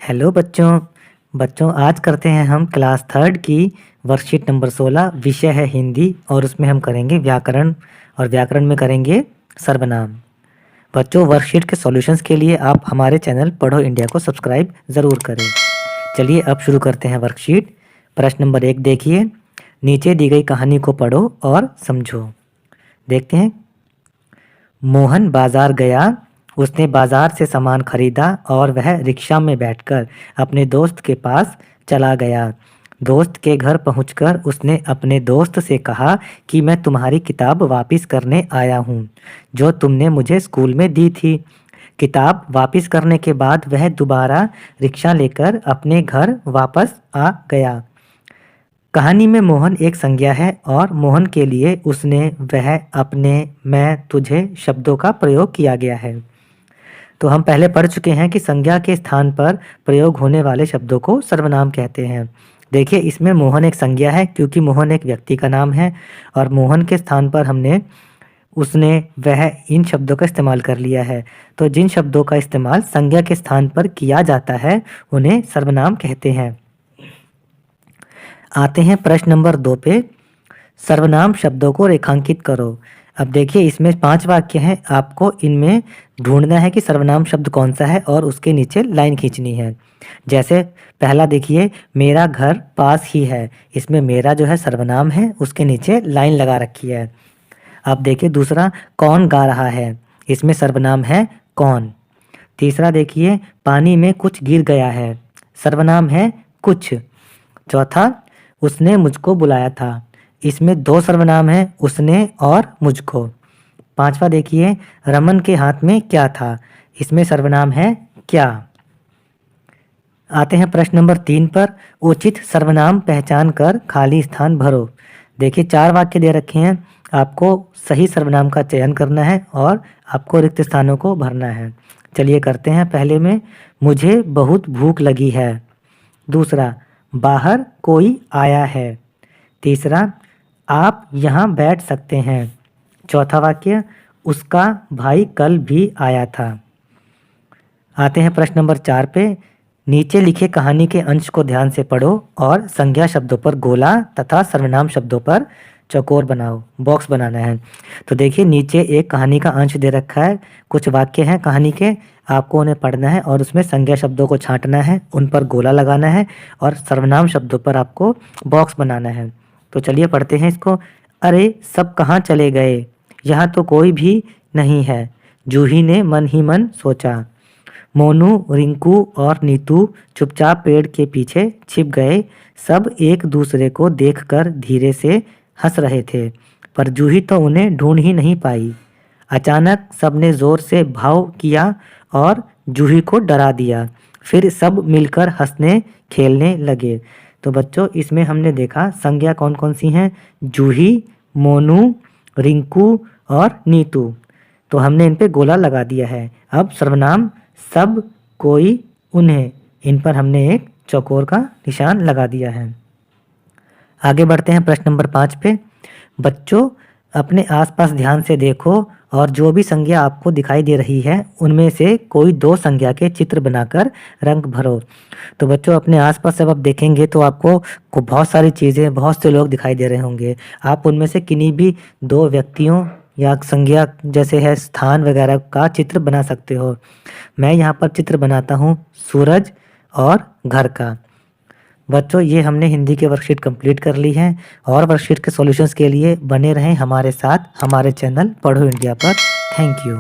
Hello बच्चों। बच्चों आज करते हैं हम क्लास थर्ड की वर्कशीट नंबर 16। विषय है हिंदी और उसमें हम करेंगे व्याकरण और व्याकरण में करेंगे सर्वनाम। बच्चों वर्कशीट के सॉल्यूशंस के लिए आप हमारे चैनल पढ़ो इंडिया को सब्सक्राइब ज़रूर करें। चलिए अब शुरू करते हैं वर्कशीट। प्रश्न नंबर 1 देखिए, नीचे दी गई कहानी को पढ़ो और समझो। देखते हैं। मोहन बाजार गया। उसने बाजार से सामान खरीदा और वह रिक्शा में बैठकर अपने दोस्त के पास चला गया। दोस्त के घर पहुंचकर उसने अपने दोस्त से कहा कि मैं तुम्हारी किताब वापस करने आया हूं, जो तुमने मुझे स्कूल में दी थी। किताब वापस करने के बाद वह दोबारा रिक्शा लेकर अपने घर वापस आ गया। कहानी में मोहन एक संज्ञा है और मोहन के लिए उसने वह अपने मैं तुझे शब्दों का प्रयोग किया गया है। तो हम पहले पढ़ चुके हैं कि संज्ञा के स्थान पर प्रयोग होने वाले शब्दों को सर्वनाम कहते हैं। देखिए इसमें मोहन एक संज्ञा है क्योंकि मोहन एक व्यक्ति का नाम है और मोहन के स्थान पर हमने उसने वह इन शब्दों का इस्तेमाल कर लिया है। तो जिन शब्दों का इस्तेमाल संज्ञा के स्थान पर किया जाता है उन्हें सर्वनाम कहते हैं। आते हैं प्रश्न नंबर 2 पे। सर्वनाम शब्दों को रेखांकित करो। अब देखिए इसमें 5 वाक्य हैं, आपको इनमें ढूंढना है कि सर्वनाम शब्द कौन सा है और उसके नीचे लाइन खींचनी है। जैसे पहला देखिए, मेरा घर पास ही है। इसमें मेरा जो है सर्वनाम है, उसके नीचे लाइन लगा रखी है। अब देखिए दूसरा, कौन गा रहा है। इसमें सर्वनाम है कौन। तीसरा देखिए, पानी में कुछ गिर गया है। सर्वनाम है कुछ। चौथा, उसने मुझको बुलाया था। इसमें 2 सर्वनाम हैं, उसने और मुझको। पांचवा देखिए, रमन के हाथ में क्या था। इसमें सर्वनाम है क्या। आते हैं प्रश्न नंबर 3 पर। उचित सर्वनाम पहचान कर खाली स्थान भरो। देखिए 4 वाक्य दे रखे हैं, आपको सही सर्वनाम का चयन करना है और आपको रिक्त स्थानों को भरना है। चलिए करते हैं। पहले में, मुझे बहुत भूख लगी है। दूसरा, बाहर कोई आया है। तीसरा, आप यहाँ बैठ सकते हैं। चौथा वाक्य, उसका भाई कल भी आया था। आते हैं प्रश्न नंबर 4 पे। नीचे लिखे कहानी के अंश को ध्यान से पढ़ो और संज्ञा शब्दों पर गोला तथा सर्वनाम शब्दों पर चौकोर बनाओ, बॉक्स बनाना है। तो देखिए नीचे एक कहानी का अंश दे रखा है, कुछ वाक्य हैं कहानी के, आपको उन्हें पढ़ना है और उसमें संज्ञा शब्दों को छांटना है, उन पर गोला लगाना है और सर्वनाम शब्दों पर आपको बॉक्स बनाना है। तो चलिए पढ़ते हैं इसको। अरे सब कहाँ चले गए, यहाँ तो कोई भी नहीं है, जूही ने मन ही मन सोचा। मोनू, रिंकू और नीतू चुपचाप पेड़ के पीछे छिप गए। सब एक दूसरे को देखकर धीरे से हंस रहे थे, पर जूही तो उन्हें ढूंढ ही नहीं पाई। अचानक सबने जोर से भाव किया और जूही को डरा दिया। फिर सब मिलकर हंसने खेलने लगे। तो बच्चों इसमें हमने देखा संज्ञा कौन कौन सी हैं, जूही, मोनू, रिंकू और नीतू। तो हमने इन पे गोला लगा दिया है। अब सर्वनाम सब, कोई, उन्हें, इन पर हमने एक चौकोर का निशान लगा दिया है। आगे बढ़ते हैं प्रश्न नंबर 5 पे। बच्चों अपने आसपास ध्यान से देखो और जो भी संज्ञा आपको दिखाई दे रही है उनमें से कोई 2 संज्ञा के चित्र बनाकर रंग भरो। तो बच्चों अपने आसपास जब आप देखेंगे तो आपको बहुत सारी चीज़ें, बहुत से लोग दिखाई दे रहे होंगे। आप उनमें से किन्हीं भी 2 व्यक्तियों या संज्ञा जैसे है स्थान वगैरह का चित्र बना सकते हो। मैं यहाँ पर चित्र बनाता हूँ सूरज और घर का। बच्चों ये हमने हिंदी के वर्कशीट कंप्लीट कर ली है और वर्कशीट के सॉल्यूशंस के लिए बने रहें हमारे साथ हमारे चैनल पढ़ो इंडिया पर। Thank you.